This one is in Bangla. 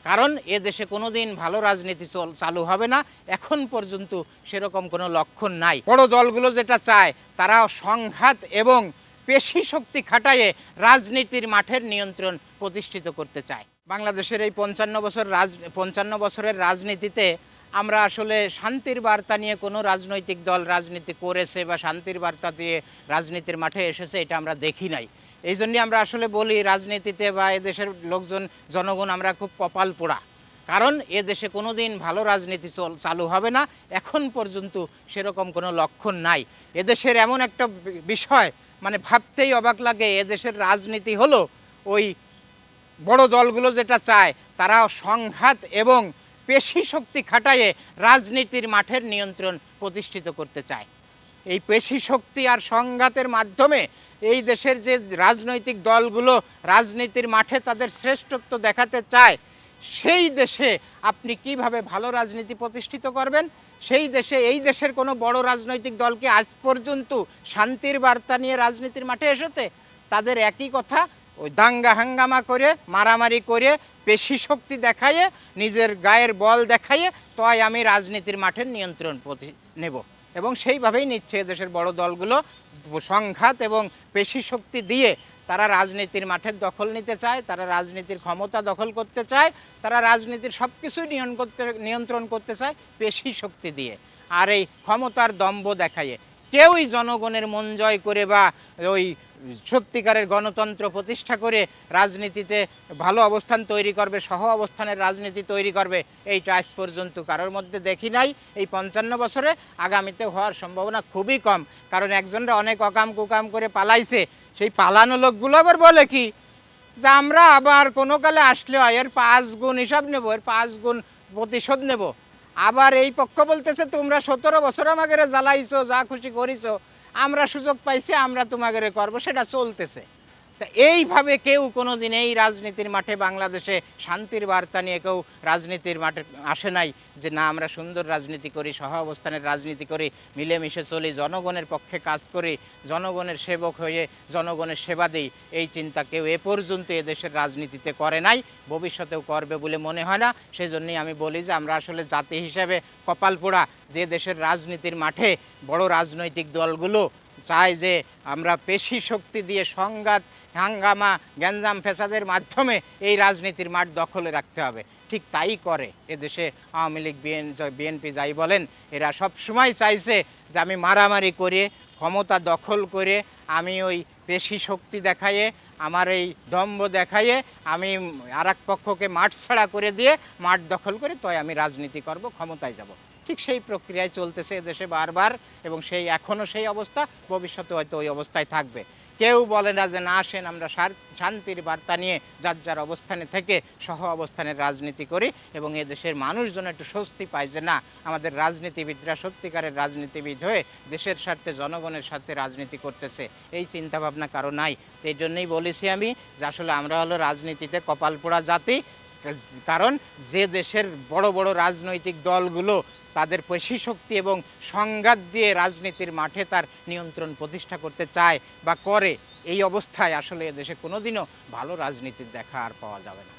কারণ এ দেশে কোনোদিন ভালো রাজনীতি চালু হবে না, এখন পর্যন্ত সেরকম কোনো লক্ষণ নাই। বড় দলগুলো যেটা চায় তারা সংঘাত এবং পেশি শক্তি খাটাইয়ে রাজনীতির মাঠের নিয়ন্ত্রণ প্রতিষ্ঠিত করতে চায়। বাংলাদেশের এই ৫৫ বছরের রাজনীতিতে আমরা আসলে শান্তির বার্তা নিয়ে কোনো রাজনৈতিক দল রাজনীতি করেছে বা শান্তির বার্তা দিয়ে রাজনীতির মাঠে এসেছে এটা আমরা দেখি নাই। এই জন্যই আমরা আসলে বলি রাজনীতিতে বা এদেশের লোকজন জনগণ আমরা খুব কপাল পোড়া। কারণ এ দেশে কোনো দিন ভালো রাজনীতি চালু হবে না, এখন পর্যন্ত সেরকম কোনো লক্ষণ নাই। এদেশের এমন একটা বিষয় মানে ভাবতেই অবাক লাগে, এদেশের রাজনীতি হলো ওই বড় দলগুলো যেটা চায় তারা সংঘাত এবং পেশি শক্তি খাটাইয়ে রাজনীতির মাঠের নিয়ন্ত্রণ প্রতিষ্ঠিত করতে চায়। এই পেশি শক্তি আর সংঘাতের মাধ্যমে এই দেশের যে রাজনৈতিক দলগুলো রাজনীতির মাঠে তাদের শ্রেষ্ঠত্ব দেখাতে চায়, সেই দেশে আপনি কিভাবে ভালো রাজনীতি প্রতিষ্ঠিত করবেন? সেই দেশে এই দেশের কোনো বড় রাজনৈতিক দলকে আজ পর্যন্ত শান্তির বার্তা নিয়ে রাজনীতির মাঠে এসেছে? তাদের একই কথা, ওই দাঙ্গা হাঙ্গামা করে মারামারি করে পেশি শক্তি দেখাইয়ে নিজের গায়ের বল দেখাইয়ে তাই আমি রাজনীতির মাঠের নিয়ন্ত্রণ নেব, এবং সেইভাবেই নিচ্ছে দেশের বড় দলগুলো। সংঘাত এবং পেশি শক্তি দিয়ে তারা রাজনীতির মাঠের দখল নিতে চায়, তারা রাজনীতির ক্ষমতা দখল করতে চায়, তারা রাজনীতির সব কিছুই নিয়ন্ত্রণ করতে চায় পেশি শক্তি দিয়ে আর এই ক্ষমতার দম্ভ দেখাইয়ে। কেউই জনগণের মন জয় করে বা ওই সত্যিকারের গণতন্ত্র প্রতিষ্ঠা করে রাজনীতিতে ভালো অবস্থান তৈরি করবে, সহ অবস্থানের রাজনীতি তৈরি করবে, এইটা আজ পর্যন্ত কারোর মধ্যে দেখি নাই। এই ৫৫ বছরে আগামীতে হওয়ার সম্ভাবনা খুবই কম, কারণ একজনরা অনেক অকাম কুকাম করে পালাইছে, সেই পালানো লোকগুলো আবার বলে কি যে আমরা আবার কোনো কালে আসলে এর ৫ গুণ হিসাব নেব, এর ৫ গুণ প্রতিশোধ নেব। আবার এই পক্ষ বলতেছে তোমরা ১৭ বছর আমাকে জ্বালাইছো, যা খুশি করিছো, আমরা সুযোগ পাইছি আমরা তোমাকে করবো, সেটা চলতেছে। তা এইভাবে কেউ কোনো দিন এই রাজনীতির মাঠে বাংলাদেশে শান্তির বার্তা নিয়ে কেউ রাজনীতির মাঠে আসে নাই যে না আমরা সুন্দর রাজনীতি করি, সহ অবস্থানের রাজনীতি করি, মিলেমিশে চলি, জনগণের পক্ষে কাজ করি, জনগণের সেবক হয়ে জনগণের সেবা দিই। এই চিন্তা কেউ এ পর্যন্ত এদেশের রাজনীতিতে করে নাই, ভবিষ্যতেও করবে বলে মনে হয় না। সেই জন্যই আমি বলি যে আমরা আসলে জাতি হিসেবে কপাল পোড়া যে দেশের রাজনীতির মাঠে বড় রাজনৈতিক দলগুলো চায় যে আমরা পেশি শক্তি দিয়ে সংঘাত হাঙ্গামা গ্যাঞ্জাম ফেসাদের মাধ্যমে এই রাজনীতির মাঠ দখলে রাখতে হবে। ঠিক তাই করে এদেশে আওয়ামী লীগ বিএনপি যাই বলেন, এরা সব সময় চাইছে যে আমি মারামারি করে ক্ষমতা দখল করে আমি ওই পেশি শক্তি দেখাইয়ে আমার এই দম্ভ দেখাইয়ে আমি আর এক পক্ষকে মাঠ ছাড়া করে দিয়ে মাঠ দখল করে তাই আমি রাজনীতি করব, ক্ষমতায় যাব। ঠিক সেই প্রক্রিয়ায় চলতেছে এদেশে বারবার, এবং সেই এখনও সেই অবস্থা, ভবিষ্যতে হয়তো ওই অবস্থায় থাকবে। কেউ বলে না যে না আসেন আমরা শান্তির বার্তা নিয়ে যার যার অবস্থানে থেকে সহ অবস্থানের রাজনীতি করি, এবং এদেশের মানুষজন একটু স্বস্তি পায় যে না আমাদের রাজনীতিবিদরা সত্যিকারের রাজনীতিবিদ হয়ে দেশের স্বার্থে জনগণের স্বার্থে রাজনীতি করতেছে, এই চিন্তাভাবনা কারো নাই। এই জন্যই বলেছি আমি যে আসলে আমরা হলো রাজনীতিতে কপাল পোড়া জাতি। কারণ যে দেশের বড় বড় রাজনৈতিক দলগুলো তাদের পেশি শক্তি এবং সংঘাত দিয়ে রাজনীতির মাঠে তার নিয়ন্ত্রণ প্রতিষ্ঠা করতে চায় বা করে, এই অবস্থায় আসলে দেশে কোনোদিনও ভালো রাজনীতির দেখা আর পাওয়া যাবে না।